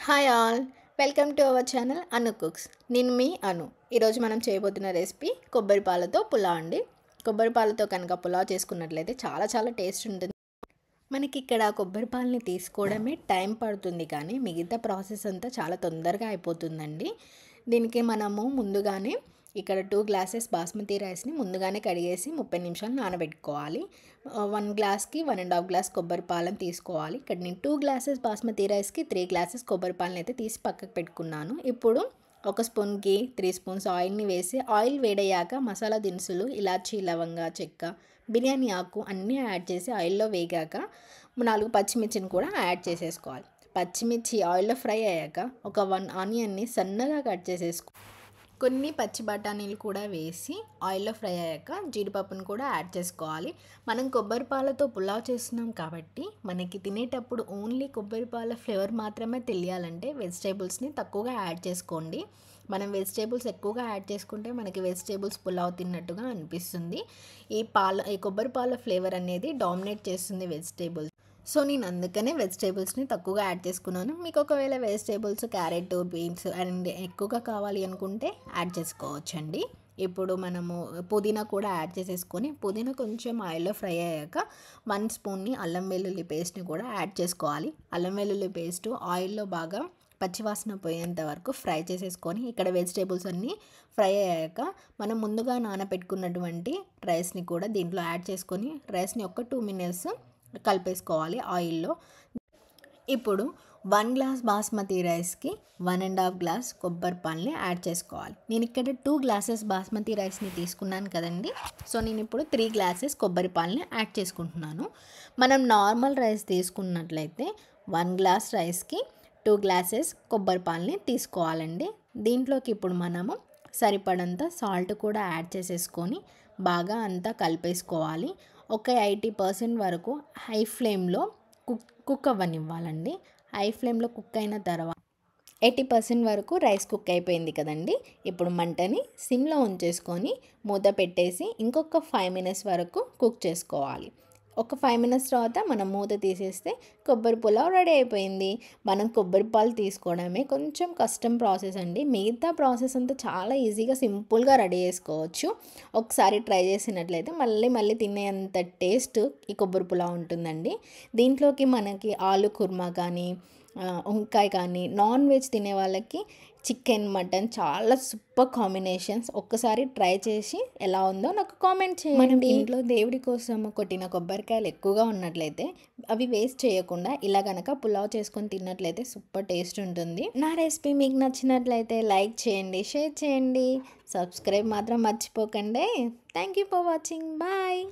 Hi all, welcome to our channel Anu cooks. నేను మీ అను. ఈరోజు మనం చేయబోతున్న రెసిపీ కొబ్బరి పాలతో పులావ్ అండి. కొబ్బరి పాలతో కనుక పులావ్ చేసుకున్నట్లయితే చాలా చాలా టేస్ట్ ఉంటుంది. మనకి ఇక్కడ కొబ్బరి పాలని తీసుకోవడమే టైం పడుతుంది, కానీ మిగతా ప్రాసెస్ అంతా చాలా తొందరగా అయిపోతుందండి. దీనికి మనము ముందుగానే ఇక్కడ 2 గ్లాసెస్ బాస్మతి రైస్ని ముందుగానే కడిగేసి 30 నిమిషాలు నానబెట్టుకోవాలి. 1 గ్లాస్కి 1.5 గ్లాస్ కొబ్బరి పాలను తీసుకోవాలి. ఇక్కడ నేను 2 గ్లాసెస్ బాస్మతి రైస్కి 3 గ్లాసెస్ కొబ్బరి పాలను అయితే తీసి పక్కకు పెట్టుకున్నాను. ఇప్పుడు 1 స్పూన్ గీ, 3 స్పూన్స్ ఆయిల్ని వేసి ఆయిల్ వేడయ్యాక మసాలా దినుసులు, ఇలాచీ, లవంగా, చెక్క, బిర్యానీ ఆకు అన్నీ యాడ్ చేసి ఆయిల్లో వేగాక 4 పచ్చిమిర్చిని కూడా యాడ్ చేసేసుకోవాలి. పచ్చిమిర్చి ఆయిల్లో ఫ్రై అయ్యాక ఒక 1 ఆనియన్ని సన్నగా కట్ చేసేసుకో. కొన్ని పచ్చి బఠానీలు కూడా వేసి ఆయిల్లో ఫ్రై అయ్యాక జీడిపప్పును కూడా యాడ్ చేసుకోవాలి. మనం కొబ్బరి పాలతో పులావ్ చేస్తున్నాం కాబట్టి మనకి తినేటప్పుడు ఓన్లీ కొబ్బరి పాల ఫ్లేవర్ మాత్రమే తెలియాలంటే వెజిటేబుల్స్ని తక్కువగా యాడ్ చేసుకోండి. మనం వెజిటేబుల్స్ ఎక్కువగా యాడ్ చేసుకుంటే మనకి వెజిటేబుల్స్ పులావ్ తిన్నట్టుగా అనిపిస్తుంది. ఈ కొబ్బరి పాల ఫ్లేవర్ అనేది డామినేట్ చేస్తుంది వెజిటేబుల్స్. సో నేను అందుకనే వెజిటేబుల్స్ని తక్కువగా యాడ్ చేసుకున్నాను. మీకు ఒకవేళ వెజిటేబుల్స్, క్యారెట్, బీన్స్ అండ్ ఎక్కువగా కావాలి అనుకుంటే యాడ్ చేసుకోవచ్చండి. ఇప్పుడు మనము పుదీనా కూడా యాడ్ చేసేసుకొని పుదీనా కొంచెం ఆయిల్లో ఫ్రై అయ్యాక 1 స్పూన్ని అల్లం వెల్లుల్లి పేస్ట్ని కూడా యాడ్ చేసుకోవాలి. అల్లం వెల్లుల్లి పేస్ట్ ఆయిల్లో బాగా పచ్చివాసన పోయేంత వరకు ఫ్రై చేసేసుకొని ఇక్కడ వెజిటేబుల్స్ అన్నీ ఫ్రై అయ్యాక మనం ముందుగా నానబెట్టుకున్నటువంటి రైస్ని కూడా దీంట్లో యాడ్ చేసుకొని రైస్ని ఒక 2 మినిట్స్ కలిపేసుకోవాలి ఆయిల్లో. ఇప్పుడు 1 గ్లాస్ బాస్మతి రైస్కి 1.5 గ్లాస్ కొబ్బరి పాలని యాడ్ చేసుకోవాలి. నేను ఇక్కడ 2 గ్లాసెస్ బాస్మతి రైస్ని తీసుకున్నాను కదండి. సో నేను ఇప్పుడు 3 గ్లాసెస్ కొబ్బరి పాలని యాడ్ చేసుకుంటున్నాను. మనం నార్మల్ రైస్ తీసుకున్నట్లయితే 1 గ్లాస్ రైస్కి 2 గ్లాసెస్ కొబ్బరి పాలని తీసుకోవాలండి. దీంట్లోకి ఇప్పుడు మనము సరిపడంత సాల్ట్ కూడా యాడ్ చేసేసుకొని బాగా అంతా కలిపేసుకోవాలి. ఒక 80% వరకు హై ఫ్లేమ్లో కుక్ అవ్వనివ్వాలండి. హై ఫ్లేమ్లో కుక్ అయిన తర్వాత 80% వరకు రైస్ కుక్ అయిపోయింది కదండి. ఇప్పుడు మంటని సిమ్లో ఉంచేసుకొని మూత పెట్టేసి ఇంకొక 5 మినిట్స్ వరకు కుక్ చేసుకోవాలి. ఒక 5 మినిట్స్ తర్వాత మనం మూత తీసేస్తే కొబ్బరి పులావ్ రెడీ అయిపోయింది. మనం కొబ్బరి పాలు తీసుకోవడమే కొంచెం కష్టం ప్రాసెస్ అండి. మిగతా ప్రాసెస్ అంతా చాలా ఈజీగా సింపుల్గా రెడీ చేసుకోవచ్చు. ఒకసారి ట్రై చేసినట్లయితే మళ్ళీ మళ్ళీ తినేంత టేస్ట్ ఈ కొబ్బరి పులావ్ ఉంటుందండి. దీంట్లోకి మనకి ఆలు కుర్మా కానీ, వంకాయ కానీ, నాన్ వెజ్ తినే వాళ్ళకి చికెన్, మటన్ చాలా సూపర్ కాంబినేషన్స్. ఒక్కసారి ట్రై చేసి ఎలా ఉందో నాకు కామెంట్ చేయండి. మనం ఇంట్లో దేవుడి కోసం కొట్టిన కొబ్బరికాయలు ఎక్కువగా ఉన్నట్లయితే అవి వేస్ట్ చేయకుండా ఇలా కనుక పులావ్ చేసుకొని తిన్నట్లయితే సూపర్ టేస్ట్ ఉంటుంది. నా రెసిపీ మీకు నచ్చినట్లయితే లైక్ చేయండి, షేర్ చేయండి, సబ్స్క్రైబ్ మాత్రం మర్చిపోకండి. Thank you for watching. Bye.